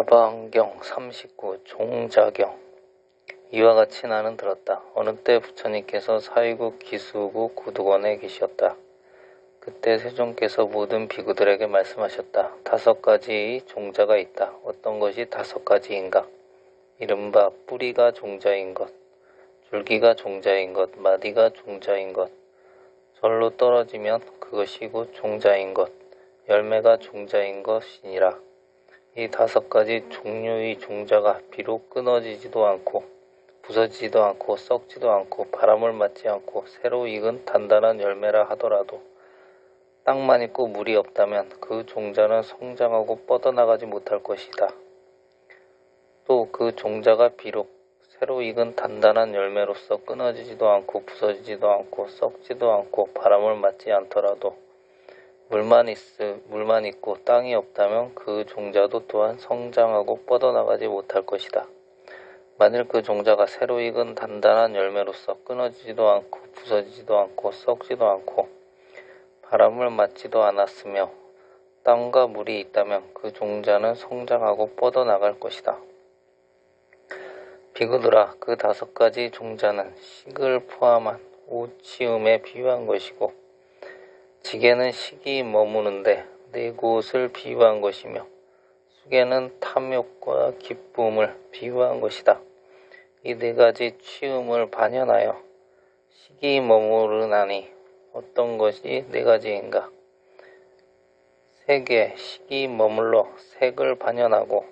다방경 39 종자경. 이와 같이 나는 들었다. 어느 때 부처님께서 사위국 기수국 구두원에 계셨다. 그때 세존께서 모든 비구들에게 말씀하셨다. 5가지의 종자가 있다. 어떤 것이 5가지인가? 이른바 뿌리가 종자인 것, 줄기가 종자인 것, 마디가 종자인 것, 절로 떨어지면 그것이 곧 종자인 것, 열매가 종자인 것이니라. 이 5가지 종류의 종자가 비록 끊어지지도 않고 부서지지도 않고 썩지도 않고 바람을 맞지 않고 새로 익은 단단한 열매라 하더라도 땅만 있고 물이 없다면 그 종자는 성장하고 뻗어나가지 못할 것이다. 또 그 종자가 비록 새로 익은 단단한 열매로서 끊어지지도 않고 부서지지도 않고 썩지도 않고 바람을 맞지 않더라도 물만 있고 땅이 없다면 그 종자도 또한 성장하고 뻗어나가지 못할 것이다. 만일 그 종자가 새로 익은 단단한 열매로서 끊어지지도 않고 부서지지도 않고 썩지도 않고 바람을 맞지도 않았으며 땅과 물이 있다면 그 종자는 성장하고 뻗어나갈 것이다. 비구들아, 그 5가지 종자는 식을 포함한 옷 지음에 비유한 것이고 지게는 식이 머무는데 4곳을 비유한 것이며 수게는 탐욕과 기쁨을 비유한 것이다. 이 4가지 취음을 반연하여 식이 머무르나니 어떤 것이 4가지인가? 색에 식이 머물러 색을 반연하고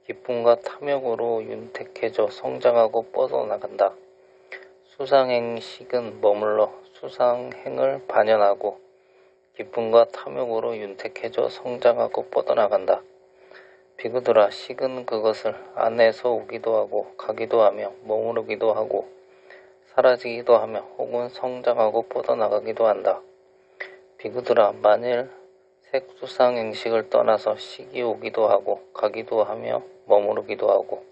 기쁨과 탐욕으로 윤택해져 성장하고 뻗어나간다. 수상행식은 머물러 수상행을 반연하고 기쁨과 탐욕으로 윤택해져 성장하고 뻗어나간다. 비구들아, 식은 그것을 안에서 오기도 하고 가기도 하며 머무르기도 하고 사라지기도 하며 혹은 성장하고 뻗어나가기도 한다. 비구들아, 만일 색수상행식을 떠나서 식이 오기도 하고 가기도 하며 머무르기도 하고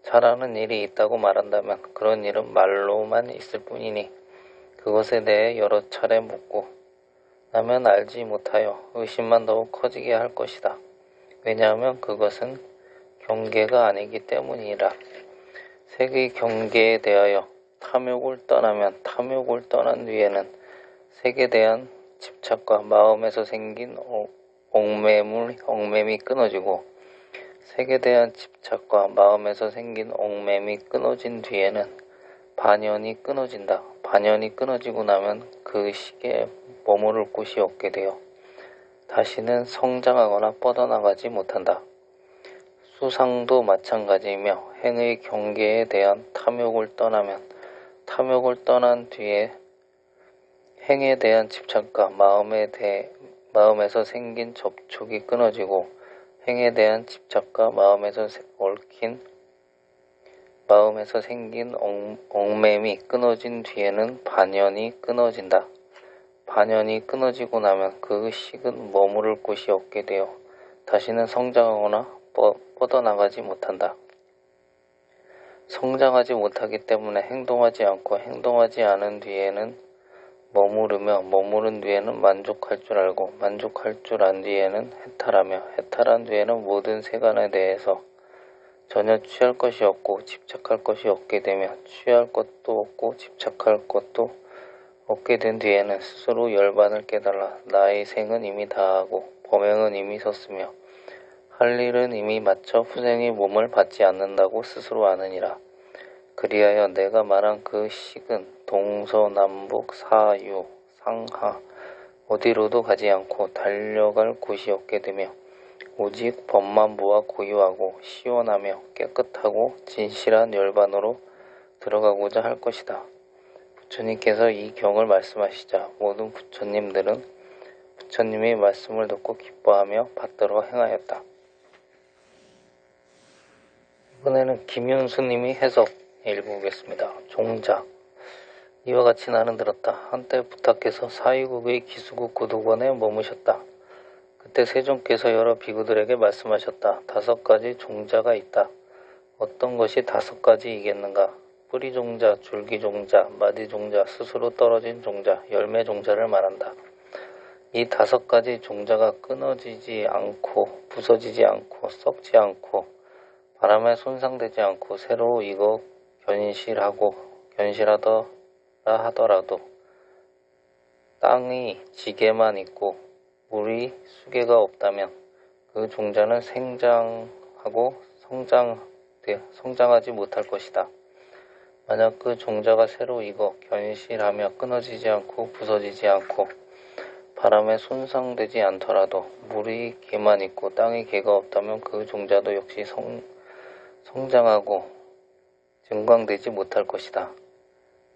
자라는 일이 있다고 말한다면 그런 일은 말로만 있을 뿐이니 그것에 대해 여러 차례 묻고 나면 알지 못하여 의심만 더욱 커지게 할 것이다. 왜냐하면 그것은 경계가 아니기 때문이라. 색의 경계에 대하여 탐욕을 떠나면 탐욕을 떠난 뒤에는 색에 대한 집착과 마음에서 생긴 얽매미 끊어지고 색에 대한 집착과 마음에서 생긴 얽매미 끊어진 뒤에는 반연이 끊어진다. 반연이 끊어지고 나면 그 식에 머무를 곳이 없게 되어 다시는 성장하거나 뻗어나가지 못한다. 수상도 마찬가지이며 행의 경계에 대한 탐욕을 떠나면 탐욕을 떠난 뒤에 행에 대한 집착과 마음에서 생긴 접촉이 끊어지고 행에 대한 집착과 마음에서 생긴 얽매미 끊어진 뒤에는 반연이 끊어진다. 반연이 끊어지고 나면 그 식은 머무를 곳이 없게 되어 다시는 성장하거나 뻗어나가지 못한다. 성장하지 못하기 때문에 행동하지 않고 행동하지 않은 뒤에는 머무르며 머무른 뒤에는 만족할 줄 알고 만족할 줄 안 뒤에는 해탈하며 해탈한 뒤에는 모든 세간에 대해서 전혀 취할 것이 없고 집착할 것이 없게 되며 취할 것도 없고 집착할 것도 없게 된 뒤에는 스스로 열반을 깨달아 나의 생은 이미 다하고 범행은 이미 섰으며 할 일은 이미 마쳐 후생의 몸을 받지 않는다고 스스로 아느니라. 그리하여 내가 말한 그 식은 동서남북 사유 상하 어디로도 가지 않고 달려갈 곳이 없게 되며 오직 법만부와 고유하고 시원하며 깨끗하고 진실한 열반으로 들어가고자 할 것이다. 부처님께서 이 경을 말씀하시자 모든 부처님들은 부처님의 말씀을 듣고 기뻐하며 받들어 행하였다. 이번에는 김윤수님이 해석 읽어보겠습니다. 종자. 이와 같이 나는 들었다. 한때 부탁해서 사위국의 기수국 구두원에 머무셨다. 그때 세존께서 여러 비구들에게 말씀하셨다. 5가지 종자가 있다. 어떤 것이 5가지이겠는가? 뿌리 종자, 줄기 종자, 마디 종자, 스스로 떨어진 종자, 열매 종자를 말한다. 이 5가지 종자가 끊어지지 않고 부서지지 않고 썩지 않고 바람에 손상되지 않고 새로 익어 견실하더라 하더라도 땅이 지게만 있고 물이 수계가 없다면 그 종자는 생장하고 성장하지 못할 것이다. 만약 그 종자가 새로 익어 견실하며 끊어지지 않고 부서지지 않고 바람에 손상되지 않더라도 물이 개만 있고 땅에 개가 없다면 그 종자도 역시 성장하고 증광되지 못할 것이다.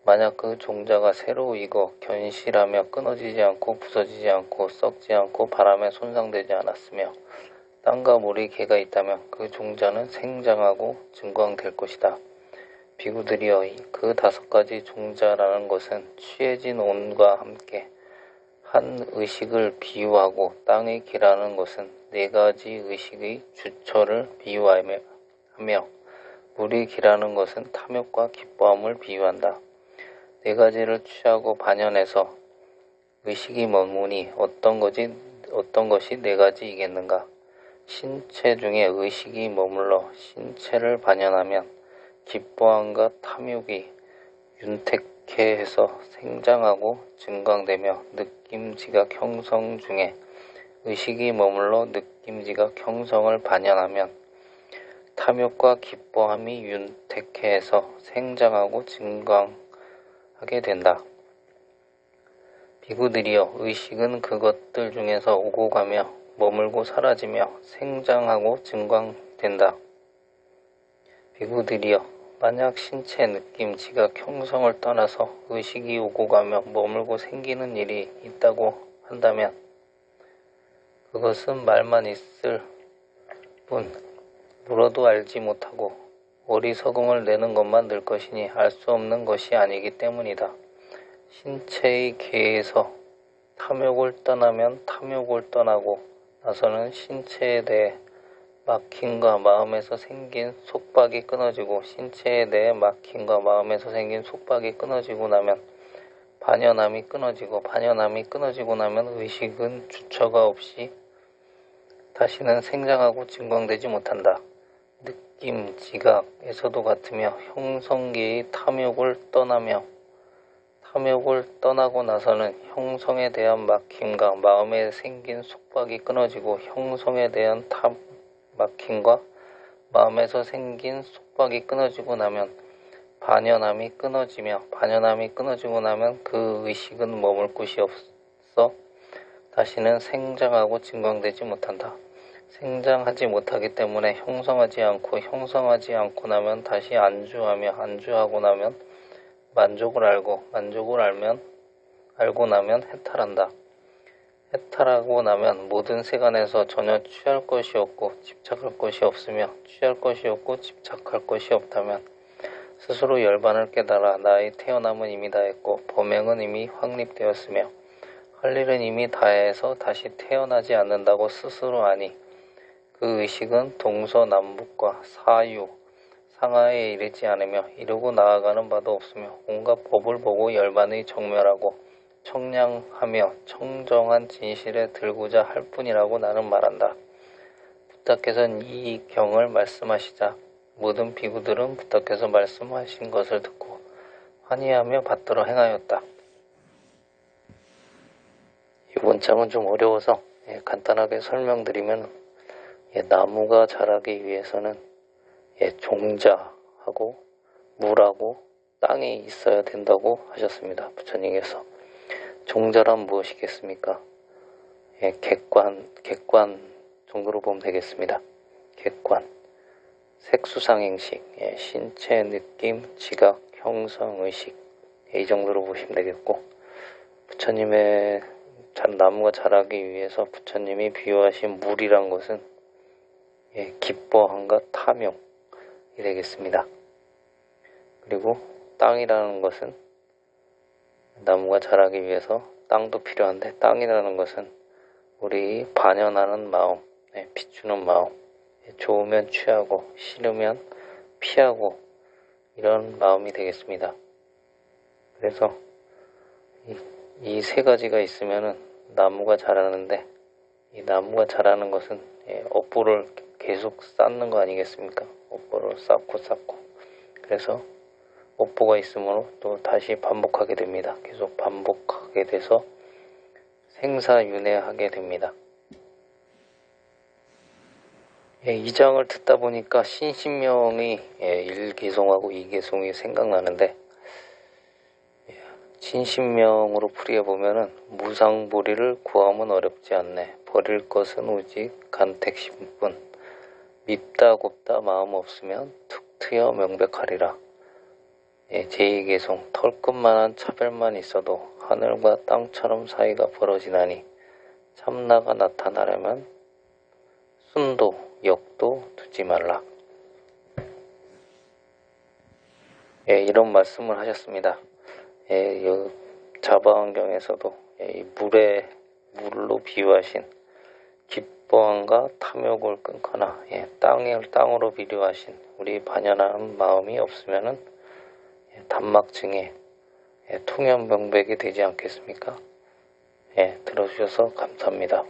만약 그 종자가 새로 익어 견실하며 끊어지지 않고 부서지지 않고 썩지 않고 바람에 손상되지 않았으며 땅과 물이 개가 있다면 그 종자는 생장하고 증광될 것이다. 비구들이여, 그 5가지 종자라는 것은 취해진 온과 함께 한 의식을 비유하고 땅의 기라는 것은 4가지 의식의 주처를 비유하며 물의 기라는 것은 탐욕과 기뻐함을 비유한다. 4가지를 취하고 반연해서 의식이 머무니 어떤 것이 4가지이겠는가? 신체 중에 의식이 머물러 신체를 반연하면 기뻐함과 탐욕이 윤택해 해서 생장하고 증강되며 느낌지각 형성 중에 의식이 머물러 느낌지각 형성을 반연하면 탐욕과 기뻐함이 윤택해 해서 생장하고 증강하게 된다. 비구들이여, 의식은 그것들 중에서 오고 가며 머물고 사라지며 생장하고 증강된다. 비구들이여, 만약 신체, 느낌, 지각, 형성을 떠나서 의식이 오고 가며 머물고 생기는 일이 있다고 한다면 그것은 말만 있을 뿐 물어도 알지 못하고 어리석음을 내는 것만 늘 것이니 알 수 없는 것이 아니기 때문이다. 신체의 계에서 탐욕을 떠나면 탐욕을 떠나고 나서는 신체에 대해 막힘과 마음에서 생긴 속박이 끊어지고 신체에 대해 막힘과 마음에서 생긴 속박이 끊어지고 나면 반연함이 끊어지고 반연함이 끊어지고 나면 의식은 주처가 없이 다시는 생장하고 증광되지 못한다. 느낌, 지각에서도 같으며 형성계의 탐욕을 떠나고 나서는 형성에 대한 막힘과 마음에 생긴 속박이 끊어지고 형성에 대한 막힘과 마음에서 생긴 속박이 끊어지고 나면 반연함이 끊어지고 나면 그 의식은 머물 곳이 없어 다시는 생장하고 증광되지 못한다. 생장하지 못하기 때문에 형성하지 않고 나면 다시 안주하고 나면 만족을 알고 나면 해탈한다. 해탈하고 나면 모든 세간에서 전혀 취할 것이 없고 집착할 것이 없으며 취할 것이 없고 집착할 것이 없다면 스스로 열반을 깨달아 나의 태어남은 이미 다했고 범행은 이미 확립되었으며 할 일은 이미 다해서 다시 태어나지 않는다고 스스로 아니 그 의식은 동서남북과 사유, 상하에 이르지 않으며 이루고 나아가는 바도 없으며 온갖 법을 보고 열반의 정멸하고 청량하며 청정한 진실에 들고자 할 뿐이라고 나는 말한다. 부탁께서는 이 경을 말씀하시자 모든 비구들은 부탁께서 말씀하신 것을 듣고 환희하며 받들어 행하였다. 이 원장은 좀 어려워서 간단하게 설명드리면 나무가 자라기 위해서는 종자하고 물하고 땅이 있어야 된다고 하셨습니다. 부처님께서. 종자란 무엇이겠습니까? 객관 정도로 보면 되겠습니다. 객관, 색수상행식, 신체, 느낌, 지각, 형성, 의식 이 정도로 보시면 되겠고 부처님의 나무가 자라기 위해서 부처님이 비유하신 물이란 것은 기뻐함과 탐욕이 되겠습니다. 그리고 땅이라는 것은 나무가 자라기 위해서 땅도 필요한데 땅이라는 것은 우리 반연하는 마음, 비추는 마음, 좋으면 취하고 싫으면 피하고 이런 마음이 되겠습니다. 그래서 이 3가지가 있으면은 나무가 자라는데 이 나무가 자라는 것은 업보를 계속 쌓는 거 아니겠습니까? 업보를 쌓고 그래서 업보가 있으므로 또 다시 반복하게 됩니다. 계속 반복하게 돼서 생사윤회하게 됩니다. 이 장을 듣다 보니까 신신명의 1개송하고 2개송이 생각나는데, 신신명으로 풀이해보면은 무상보리를 구함은 어렵지 않네. 버릴 것은 오직 간택심뿐. 밉다 곱다 마음 없으면 툭 트여 명백하리라. 제2개송 털끝만한 차별만 있어도 하늘과 땅처럼 사이가 벌어지나니 참나가 나타나려면 순도 역도 두지 말라. 이런 말씀을 하셨습니다. 자바환경에서도 물로 비유하신 기뻐함과 탐욕을 끊거나 땅으로 비유하신 우리 반연하는 마음이 없으면은 단막증에 통연병백이 되지 않겠습니까? 들어주셔서 감사합니다.